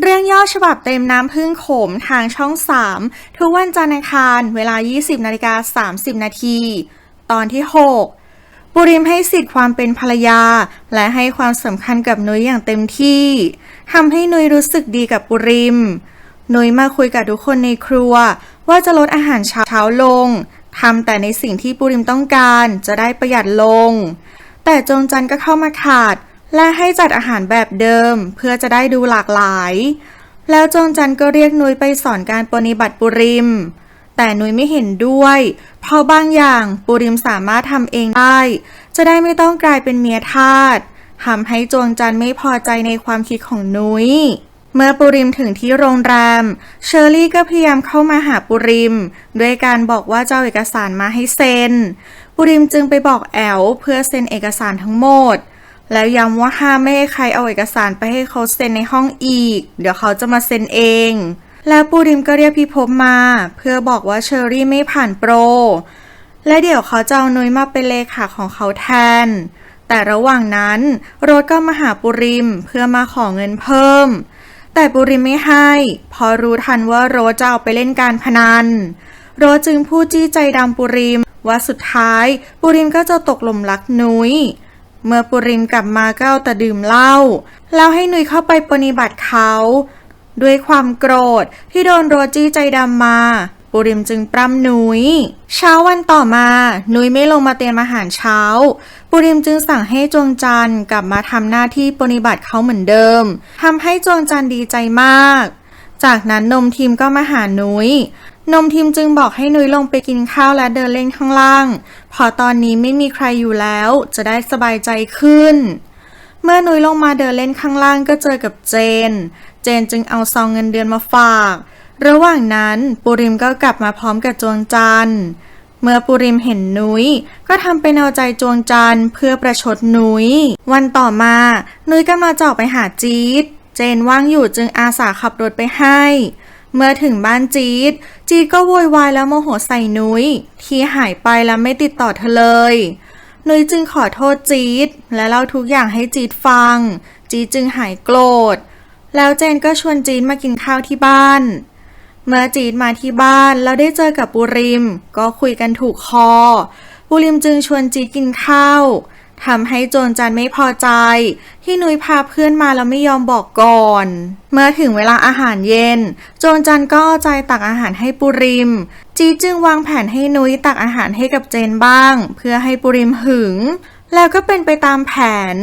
เรื่องย่อฉบับเต็มน้ำพึ่งโขมทางช่อง 3 ทุกวันจันทร์อังคารเวลา 20:30 นาทีตอนที่ 6 ปุริมให้สิทธิความเป็นภรรยาและให้ความสำคัญกับนุ้ยอย่างเต็มที่ทำให้นุ้ยรู้สึกดีกับปุริมนุ้ยมาคุยกับทุกคนในครัวว่าจะลดอาหารเช้าลงทำแต่ในสิ่งที่ปุริมต้องการจะได้ประหยัดลงแต่จงจันก็เข้ามาขาดและให้จัดอาหารแบบเดิมเพื่อจะได้ดูหลากหลายแล้วจงจันก็เรียกนุ้ยไปสอนการปฏิบัติปุริมแต่นุ้ยไม่เห็นด้วยเพราะบางอย่างปุริมสามารถทำเองได้จะได้ไม่ต้องกลายเป็นเมียทาสทำให้จงจันไม่พอใจในความคิดของนุ้ยเมื่อปุริมถึงที่โรงแรมเชอรี่ก็พยายามเข้ามาหาปุริมด้วยการบอกว่าจะเอาเอกสารมาให้เซ็นปุริมจึงไปบอกแอลเพื่อเซ็นเอกสารทั้งหมดแล้วย้ำว่าห้ามไม่ให้ใครเอาเอกสารไปให้เขาเซ็นในห้องอีกเดี๋ยวเขาจะมาเซ็นเองแล้วปุริมก็เรียกพี่พบมาเพื่อบอกว่าเชอรี่ไม่ผ่านโปรและเดี๋ยวเขาจะเอานุ้ยมาเป็นเลขาของเขาแทนแต่ระหว่างนั้นโรสก็มาหาปุริมเพื่อมาขอเงินเพิ่มแต่ปุริมไม่ให้เพราะรู้ทันว่าโรสจะเอาไปเล่นการพนันโรสจึงพูดจี้ใจดำปุริมว่าสุดท้ายปุริมก็จะตกหลุมรักนุ้ยเมื่อปุริมกลับมาก็เอาแต่ดื่มเหล้าแล้วให้นุ้ยเข้าไปปฏิบัติเขาด้วยความโกรธที่โดนโรสจี้ใจดำมาปุริมจึงปล้ำนุ้ยเช้าวันต่อมานุ้ยไม่ลงมาเตรียมอาหารเช้าปุริมจึงสั่งให้จวงจันทร์กลับมาทำหน้าที่ปฏิบัติเขาเหมือนเดิมทำให้จวงจันทร์ดีใจมากจากนั้นนมทีมก็มาหานุ้ยนมทีมจึงบอกให้นุ้ยลงไปกินข้าวและเดินเล่นข้างล่างพอตอนนี้ไม่มีใครอยู่แล้วจะได้สบายใจขึ้นเมื่อนุ้ยลงมาเดินเล่นข้างล่างก็เจอกับเจนจึงเอาซองเงินเดือนมาฝากระหว่างนั้นปุริมก็กลับมาพร้อมกับจวงจันทร์เมื่อปุริมเห็นนุ้ยก็ทำเป็นเอาใจจวงจันทร์เพื่อประชดนุ้ยวันต่อมานุ้ยกำลังจะออกไปหาจี๊ดเจนว่างอยู่จึงอาสาขับรถไปให้เมื่อถึงบ้านจี๊ดก็โวยวายแล้วโมโหใส่นุ้ยที่หายไปแล้วไม่ติดต่อเธอเลยนุ้ยจึงขอโทษจี๊ดและเล่าทุกอย่างให้จี๊ดฟังจี๊ดจึงหายโกรธแล้วเจนก็ชวนจี๊ดมากินข้าวที่บ้านเมื่อจี๊ดมาที่บ้านแล้วได้เจอกับปุริมก็คุยกันถูกคอปุริมจึงชวนจี๊ดกินข้าวทำให้จวงจันทร์ไม่พอใจที่นุ้ยพาเพื่อนมาแล้วไม่ยอมบอกก่อนเมื่อถึงเวลาอาหารเย็นจวงจันทร์ก็เอาใจตักอาหารให้ปุริมจี๊ดจึงวางแผนให้นุ้ยตักอาหารให้กับเจนบ้างเพื่อให้ปุริมหึงแล้วก็เป็นไปตามแผน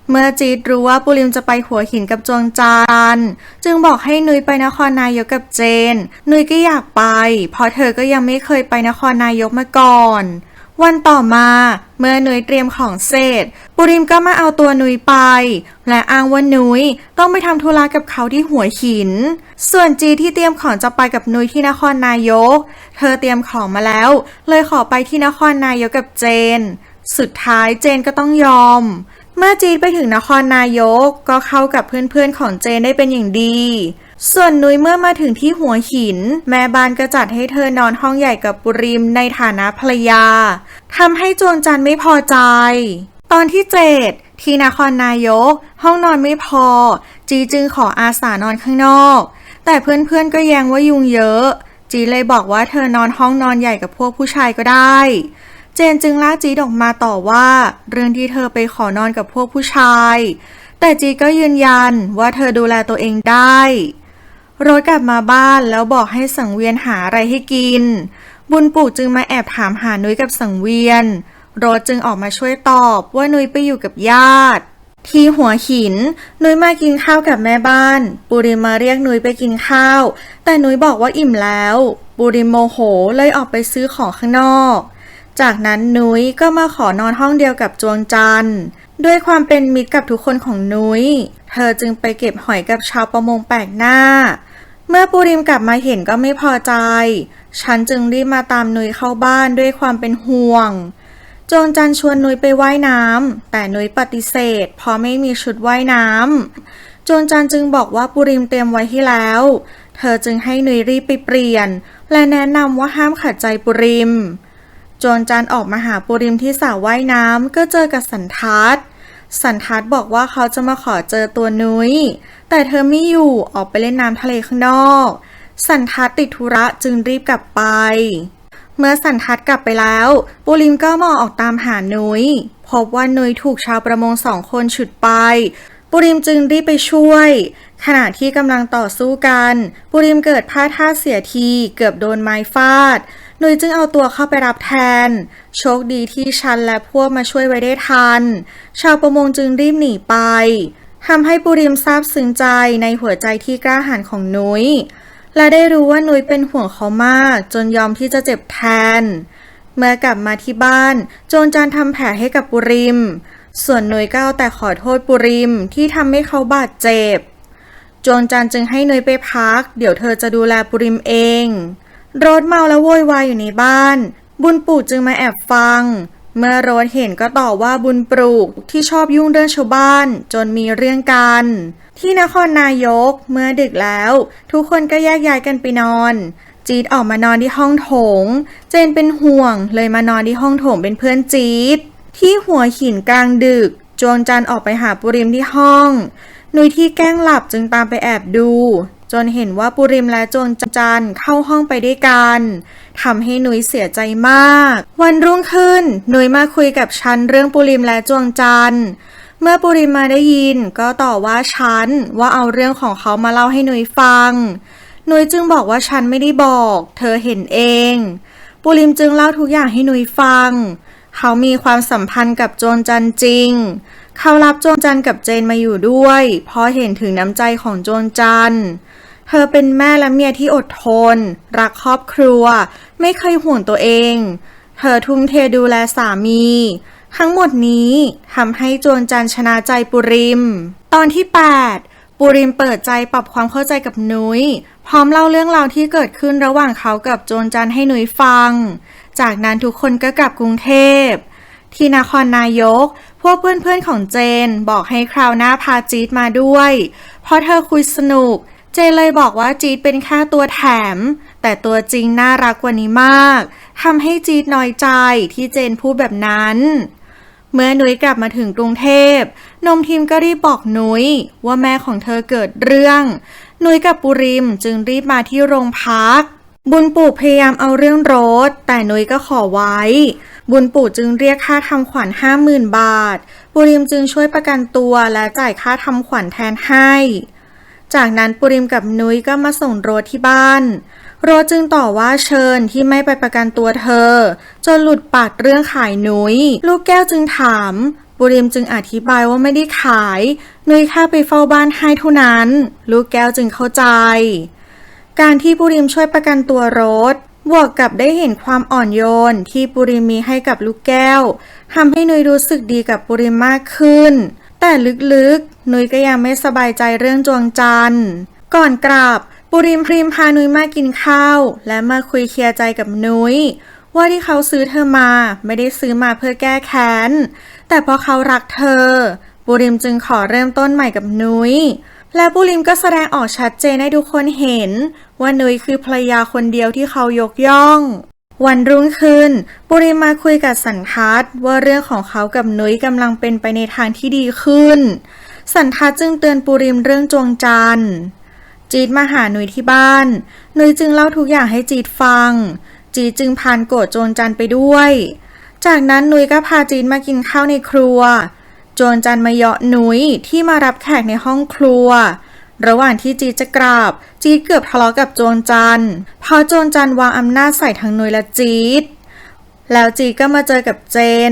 เมื่อจี๊ดรู้ว่าปุริมจะไปหัวหินกับจวงจันทร์จึงบอกให้นุ้ยไปนครนายกกับเจนนุ้ยก็อยากไปเพราะเธอก็ยังไม่เคยไปนครนายกมาก่อนวันต่อมาเมื่อนุ้ยเตรียมของเสร็จปุริมก็มาเอาตัวนุ้ยไปและอ้างว่านุ้ยต้องไปทำธุระกับเขาที่หัวหินส่วนจีที่เตรียมของจะไปกับนุ้ยที่นครนายกเธอเตรียมของมาแล้วเลยขอไปที่นครนายกกับเจนสุดท้ายเจนก็ต้องยอมเมื่อจีไปถึงนครนายกก็เข้ากับเพื่อนๆของเจนได้เป็นอย่างดีส่วนนุ้ยเมื่อมาถึงที่หัวหินแม่บ้านก็จัดให้เธอนอนห้องใหญ่กับปุริมในฐานะภรรยาทำให้จวงจันทร์ไม่พอใจตอนที่7ที่นครนายกห้องนอนไม่พอจีจึงขออาสานอนข้างนอกแต่เพื่อนๆก็แย้งว่ายุงเยอะจีเลยบอกว่าเธอนอนห้องนอนใหญ่กับพวกผู้ชายก็ได้เจนจึงลากจีออกมาต่อว่าเรื่องที่เธอไปขอนอนกับพวกผู้ชายแต่จีก็ยืนยันว่าเธอดูแลตัวเองได้โรสกลับมาบ้านแล้วบอกให้สังเวียนหาอะไรให้กินบุญปลูกจึงมาแอบถามหานุ้ยกับสังเวียนโรสจึงออกมาช่วยตอบว่านุ้ยไปอยู่กับญาติที่หัวหินนุ้ยมากินข้าวกับแม่บ้านปุริมมาเรียกนุ้ยไปกินข้าวแต่นุ้ยบอกว่าอิ่มแล้วปุริมโมโหเลยออกไปซื้อของข้างนอกจากนั้นนุ้ยก็มาขอนอนห้องเดียวกับจวงจันทร์ด้วยความเป็นมิตรกับทุกคนของนุ้ยเธอจึงไปเก็บหอยกับชาวประมงแปลกหน้าเมื่อปุริมกลับมาเห็นก็ไม่พอใจฉันจึงรีบมาตามนุ้ยเข้าบ้านด้วยความเป็นห่วงจวงจันทร์ชวนนุ้ยไปว่ายน้ำแต่นุ้ยปฏิเสธเพราะไม่มีชุดว่ายน้ำจวงจันทร์จึงบอกว่าปุริมเตรียมไว้ให้แล้วเธอจึงให้นุ้ยรีบไปเปลี่ยนและแนะนำว่าห้ามขัดใจปุริมจวงจันทร์ออกมาหาปุริมที่สระว่ายน้ำก็เจอกับสันทัด สันทัดบอกว่าเขาจะมาขอเจอตัวนุ้ยแต่เธอไม่อยู่ออกไปเล่นน้ำทะเลข้างนอกสันทัดติดธุระจึงรีบกลับไปเมื่อสันทัดกลับไปแล้วปูริมก็มองออกตามหานุ้ยพบว่านุ้ยถูกชาวประมง2 คนฉุดไปปูริมจึงรีบไปช่วยขณะที่กำลังต่อสู้กันปูริมเกิดพลาดท่าเสียทีเกือบโดนไม้ฟาดนุ้ยจึงเอาตัวเข้าไปรับแทนโชคดีที่ฉันและพวกมาช่วยไว้ได้ทันชาวประมงจึงรีบหนีไปทำให้ปูริมซาบซึ้งใจในหัวใจที่กล้าหาญของนุ้ยและได้รู้ว่านุ้ยเป็นห่วงเขามากจนยอมที่จะเจ็บแทนเมื่อกลับมาที่บ้านโจรจันทำแผลให้กับปูริมส่วนนุ้ยก็เอาแต่ขอโทษปูริมที่ทำให้เขาบาดเจ็บโจรจันจึงให้นุ้ยไปพักเดี๋ยวเธอจะดูแลปูริมเองโรสเมาและโวยวายอยู่ในบ้านบุญปลูกจึงมาแอบฟังเมื่อโรสเห็นก็ต่อว่าบุญปลูกที่ชอบยุ่งเรื่องชาวบ้านจนมีเรื่องกันที่นครนายกเมื่อดึกแล้วทุกคนก็แยกย้ายกันไปนอนจี๊ดออกมานอนที่ห้องโถงเจนเป็นห่วงเลยมานอนที่ห้องโถงเป็นเพื่อนจี๊ดที่หัวหินกลางดึกโจรจันออกไปหาปุริมที่ห้องนุ้ยที่แกล้งหลับจึงตามไปแอบดูจนเห็นว่าปุริมและโจรจันเข้าห้องไปด้วยกันทำให้นุ้ยเสียใจมากวันรุ่งขึ้นนุ้ยมาคุยกับฉันเรื่องปุริมและโจรจันเมื่อปุริมมาได้ยินก็ต่อว่าฉันว่าเอาเรื่องของเขามาเล่าให้นุ้ยฟังนุ้ยจึงบอกว่าฉันไม่ได้บอกเธอเห็นเองปุริมจึงเล่าทุกอย่างให้นุ้ยฟังเขามีความสัมพันธ์กับโจรจันจริงเขารับโจรจันกับเจนมาอยู่ด้วยเพราะเห็นถึงน้ำใจของโจรจันเธอเป็นแม่และเมียที่อดทนรักครอบครัวไม่เคยห่วงตัวเองเธอทุ่มเทดูแลสามีทั้งหมดนี้ทำให้โจรจันชนะใจปุริมตอนที่8ปุริมเปิดใจปรับความเข้าใจกับนุ้ยพร้อมเล่าเรื่องราวที่เกิดขึ้นระหว่างเขากับโจรจันให้นุ้ยฟังจากนั้นทุกคนก็กลับกรุงเทพที่นครนายกพวกเพื่อนๆของเจนบอกให้คราวหน้าพาจี๊ดมาด้วยเพราะเธอคุยสนุกเจนเลยบอกว่าจี๊ดเป็นแค่ตัวแถมแต่ตัวจริงน่ารักกว่านี้มากทำให้จี๊ดน้อยใจที่เจนพูดแบบนั้นเมื่อนุ้ยกลับมาถึงกรุงเทพนมทิมก็รีบบอกนุ้ยว่าแม่ของเธอเกิดเรื่องนุ้ยกับปุริมจึงรีบมาที่โรงพักบุญปู่พยายามเอาเรื่องรถแต่นุ้ยก็ขอไว้บุญปู่จึงเรียกค่าทำขวัญ 50,000 บาทปุริมจึงช่วยประกันตัวและจ่ายค่าทำขวัญแทนให้จากนั้นปุริมกับนุ้ยก็มาส่งโรสที่บ้านโรสจึงต่อว่าเชิญที่ไม่ไปประกันตัวเธอจนหลุดปากเรื่องขายนุ้ยลูกแก้วจึงถามปุริมจึงอธิบายว่าไม่ได้ขายนุ้ยแค่ไปเฝ้าบ้านให้เท่านั้นลูกแก้วจึงเข้าใจการที่ปุริมช่วยประกันตัวโรสบวกกับได้เห็นความอ่อนโยนที่ปุริมมีให้กับลูกแก้วทำให้นุ้ยรู้สึกดีกับปุริมมากขึ้นแต่ลึกๆนุ้ยก็ยังไม่สบายใจเรื่องจวงจันทร์ก่อนกลับปุริมพานุ้ยมากินข้าวและมาคุยเคลียร์ใจกับนุ้ยว่าที่เขาซื้อเธอมาไม่ได้ซื้อมาเพื่อแก้แค้นแต่เพราะเขารักเธอปุริมจึงขอเริ่มต้นใหม่กับนุ้ยและปุริมก็แสดงออกชัดเจนให้ทุกคนเห็นว่านุ้ยคือภรรยาคนเดียวที่เขายกย่องวันรุ่งขึ้นปุริมมาคุยกับสันทัดว่าเรื่องของเขากับนุ้ยกำลังเป็นไปในทางที่ดีขึ้นสันทัดจึงเตือนปุริมเรื่องจวงจันทร์จี๊ดมาหานุ้ยที่บ้านนุ้ยจึงเล่าทุกอย่างให้จี๊ดฟังจี๊ดจึงพานโกรธโจรจันทร์ไปด้วยจากนั้นนุ้ยก็พาจี๊ดมากินข้าวในครัวโจรจันทร์มาเยาะนุ้ยที่มารับแขกในห้องครัวระหว่างที่จี๊ดจะกราบจี๊ดเกือบทะเลาะกับโจรจันทร์เพราะโจรจันทร์วางอำนาจใส่ทั้งนุ้ยและจี๊ดแล้วจี๊ดก็มาเจอกับเจน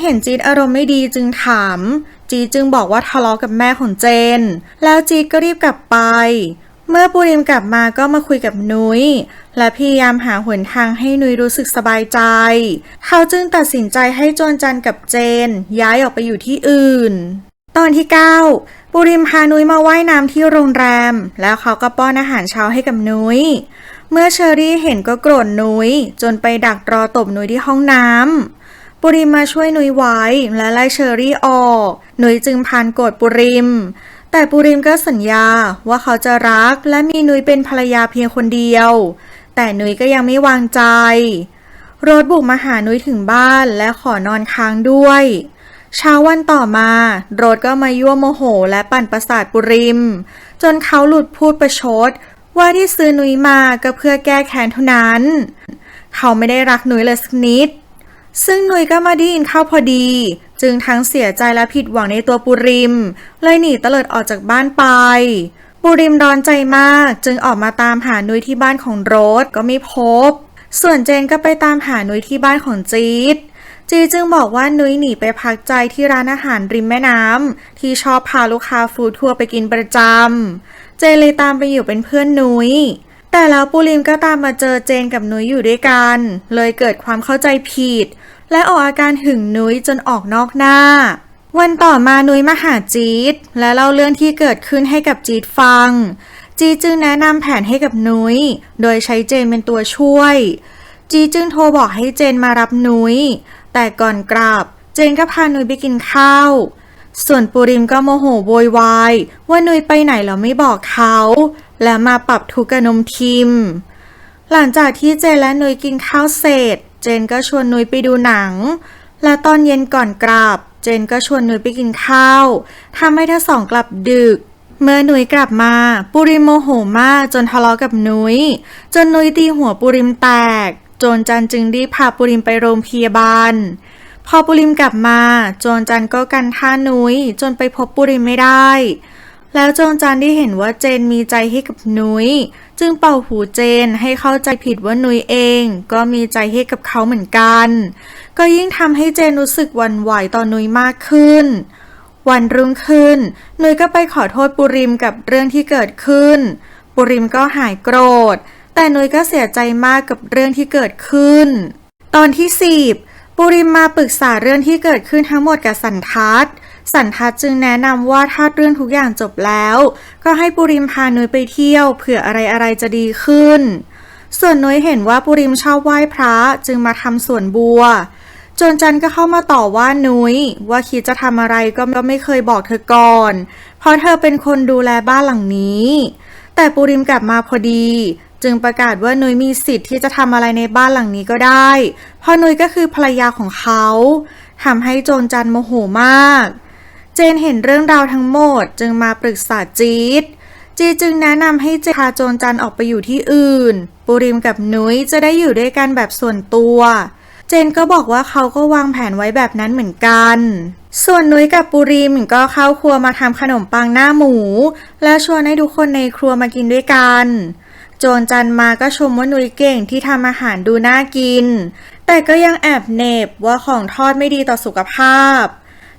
เห็นจี๊ดอารมณ์ไม่ดีจึงถามจี๊ดจึงบอกว่าทะเลาะกับแม่ของเจนแล้วจี๊ดก็รีบกลับไปเมื่อปุริมกลับมาก็มาคุยกับนุ้ยและพยายามหาหนทางให้นุ้ยรู้สึกสบายใจเขาจึงตัดสินใจให้โจรจันทร์กับเจนย้ายออกไปอยู่ที่อื่นตอนที่9ปุริมพานุ้ยมาว่ายน้ำที่โรงแรมแล้วเขาก็ป้อนอาหารเช้าให้กับนุ้ยเมื่อเชอรี่เห็นก็โกรธนุ้ยจนไปดักรอตบนุ้ยที่ห้องน้ำปุริมมาช่วยนุ้ยไว้และไล่เชอรี่ออกนุ้ยจึงพานโกรธปุริมแต่ปุริมก็สัญญาว่าเขาจะรักและมีนุ้ยเป็นภรรยาเพียงคนเดียวแต่นุ้ยก็ยังไม่วางใจโรสบุกมาหานุ้ยถึงบ้านและขอนอนค้างด้วย เช้าวันต่อมาโรสก็มายั่วโมโหและปั่นประสาทปุริมจนเขาหลุดพูดประชดว่าที่ซื้อนุ้ยมาก็เพื่อแก้แค้นเท่านั้นเขาไม่ได้รักนุ้ยเลยสักนิดซึ่งนุ้ยก็มาได้ยินเข้าพอดีจึงทั้งเสียใจและผิดหวังในตัวปุริมเลยหนีเตลิดออกจากบ้านไปปุริมร้อนใจมากจึงออกมาตามหานุ้ยที่บ้านของโรสก็ไม่พบส่วนเจนก็ไปตามหานุ้ยที่บ้านของจี๊ดจึงบอกว่านุ้ยหนีไปพักใจที่ร้านอาหารริมแม่น้ำที่ชอบพาลูกค้าฟู้ดทัวร์ไปกินประจำเจนเลยตามไปอยู่เป็นเพื่อนนุ้ยแต่แล้วปุริมก็ตามมาเจอเจนกับนุ้ยอยู่ด้วยกันเลยเกิดความเข้าใจผิดและออกอาการหึงนุ้ยจนออกนอกหน้าวันต่อมานุ้ยมาหาจี๊ดและเล่าเรื่องที่เกิดขึ้นให้กับจี๊ดฟังจี๊ดจึงแนะนำแผนให้กับนุ้ยโดยใช้เจนเป็นตัวช่วยจี๊ดจึงโทรบอกให้เจนมารับนุ้ยแต่ก่อนกลับเจนก็พานุ้ยไปกินข้าวส่วนปุริมก็โมโหโวยวายว่านุ้ยไปไหนแล้วไม่บอกเขาและมาปรับทุกข์กับนมทิมหลังจากที่เจนและนุ้ยกินข้าวเสร็จเจนก็ชวนนุ้ยไปดูหนังและตอนเย็นก่อนกลับเจนก็ชวนนุ้ยไปกินข้าวทำให้ทั้งสองกลับดึกเมื่อนุ้ยกลับมาปุริมโมโหมากจนทะเลาะกับนุ้ยจนนุ้ยตีหัวปุริมแตกโจรจันจึงรีบพาปุริมไปโรงพยาบาลพอปุริมกลับมาโจรจันก็กันท่านุ้ยจนไปพบปุริมไม่ได้แล้วโจรจันได้เห็นว่าเจนมีใจให้กับนุ้ยจึงเป่าหูเจนให้เข้าใจผิดว่านุ้ยเองก็มีใจให้กับเขาเหมือนกันก็ยิ่งทำให้เจนรู้สึกหวั่นไหวต่อนุ้ยมากขึ้นวันรุ่งขึ้นนุ้ยก็ไปขอโทษปุริมกับเรื่องที่เกิดขึ้นปุริมก็หายโกรธแต่นุ้ยก็เสียใจมากกับเรื่องที่เกิดขึ้นตอนที่10ปุริมมาปรึกษาเรื่องที่เกิดขึ้นทั้งหมดกับสันทัศน์จึงแนะนำว่าถ้าเรื่องทุกอย่างจบแล้วก็ให้ปุริมพานุ้ยไปเที่ยวเผื่ออะไรจะดีขึ้นส่วนนุ้ยเห็นว่าปุริมชอบไหว้พระจึงมาทำสวนบัวโจรจันก็เข้ามาต่อว่านุ้ยว่าคิดจะทำอะไรก็ไม่เคยบอกเธอก่อนเพราะเธอเป็นคนดูแลบ้านหลังนี้แต่ปุริมกลับมาพอดีจึงประกาศว่านุ้ยมีสิทธิ์ที่จะทำอะไรในบ้านหลังนี้ก็ได้เพราะนุ้ยก็คือภรรยาของเขาทำให้โจรจันโมโหมากเจนเห็นเรื่องราวทั้งหมดจึงมาปรึกษาจี๊ดจึงแนะนำให้เจนพาโจรจันออกไปอยู่ที่อื่นปุริมกับนุ้ยจะได้อยู่ด้วยกันแบบส่วนตัวเจนก็บอกว่าเขาก็วางแผนไว้แบบนั้นเหมือนกันส่วนนุ้ยกับปุริมก็เข้าครัวมาทำขนมปังหน้าหมูและชวนให้ทุกคนในครัวมากินด้วยกันโจรจันมาก็ชมว่านุ้ยเก่งที่ทำอาหารดูน่ากินแต่ก็ยังแอบเหน็บว่าของทอดไม่ดีต่อสุขภาพ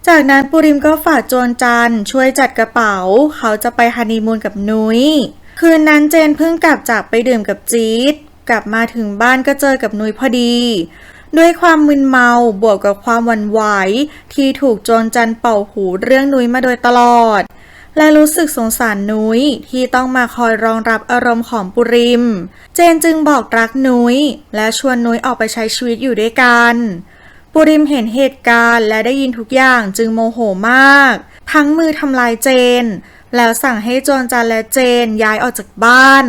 จากนั้นปุริมก็ฝากโจรจันช่วยจัดกระเป๋าเขาจะไปฮันนีมูนกับนุ้ยคืนนั้นเจนเพิ่งกลับจากไปดื่มกับจี๊ดกลับมาถึงบ้านก็เจอกับนุ้ยพอดีด้วยความมึนเมาบวกกับความหวั่นไหวที่ถูกโจรจันเป่าหูเรื่องนุ้ยมาโดยตลอดและรู้สึกสงสารนุ้ยที่ต้องมาคอยรองรับอารมณ์ของปุริมเจนจึงบอกรักนุ้ยและชวนนุ้ยออกไปใช้ชีวิตอยู่ด้วยกันปุริมเห็นเหตุการณ์และได้ยินทุกอย่างจึงโมโหมากพังมือทำลายเจนแล้วสั่งให้โจรจันและเจนย้ายออกจากบ้าน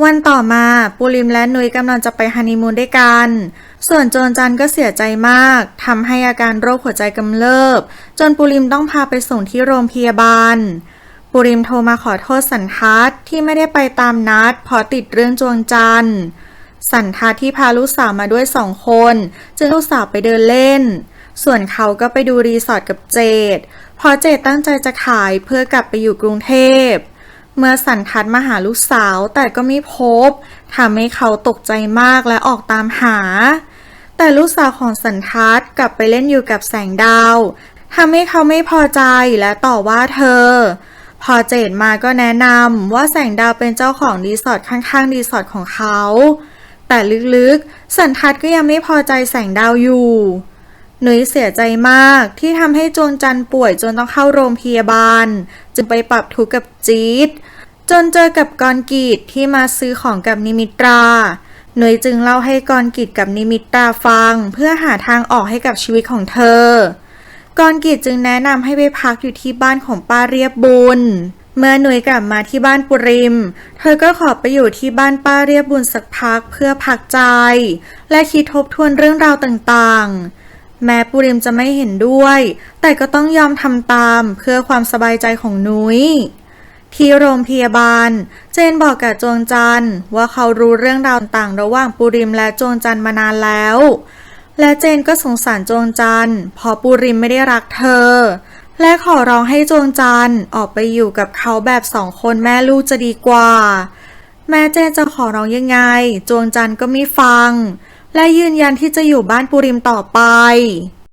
วันต่อมาปุริมและนุ้ยกำลังจะไปฮันนีมูนด้วยกันส่วนโจรจันก็เสียใจมากทำให้อาการโรคหัวใจกำเริบจนปุริมต้องพาไปส่งที่โรงพยาบาลปุริมโทรมาขอโทษสันทัศน์ที่ไม่ได้ไปตามนัดเพราะติดเรื่องโจรจันสันทัศน์ที่พาลูกสาวมาด้วย2 คนจึงลูกสาวไปเดินเล่นส่วนเขาก็ไปดูรีสอร์ทกับเจดเพราะเจดตั้งใจจะขายเพื่อกลับไปอยู่กรุงเทพเมื่อสันทัศน์มาหาลูกสาวแต่ก็ไม่พบทำให้เขาตกใจมากและออกตามหาแต่ลูกสาวของสันทัศน์กลับไปเล่นอยู่กับแสงดาวทำให้เขาไม่พอใจและต่อว่าเธอพอเจดมาก็แนะนำว่าแสงดาวเป็นเจ้าของรีสอร์ทข้างๆรีสอร์ทของเขาแต่ลึกๆสันทัศน์ก็ยังไม่พอใจแสงดาวอยู่นุ้ยเสียใจมากที่ทำให้โจรจันป่วยจนต้องเข้าโรงพยาบาลจึงไปปรับทุกข์กับจี๊ดจนเจอกับกรกีตที่มาซื้อของกับนิมิตราหนุยจึงเล่าให้กรกิจกับนิมิตราฟังเพื่อหาทางออกให้กับชีวิตของเธอกรกิจจึงแนะนำให้ไปพักอยู่ที่บ้านของป้าเรียบบุญเมื่อหนุยกลับมาที่บ้านปุริมเธอก็ขอไปอยู่ที่บ้านป้าเรียบบุญสักพักเพื่อพักใจและคิดทบทวนเรื่องราวต่างๆ แม้ปุริมจะไม่เห็นด้วย แต่ก็ต้องยอมทำตามเพื่อความสบายใจของนุ้ยที่โรงพยาบาลเจนบอกกับจวงจันทร์ว่าเขารู้เรื่องราวต่างๆระหว่างปุริมและจวงจันทร์มานานแล้ว และเจนก็สงสารจวงจันทร์เพราะปุริมไม่ได้รักเธอและขอร้องให้จวงจันทร์ออกไปอยู่กับเขาแบบ2 คนแม่ลูกจะดีกว่าแม้เจนจะขอร้องยังไงจวงจันทร์ก็ไม่ฟังและยืนยันที่จะอยู่บ้านปุริมต่อไป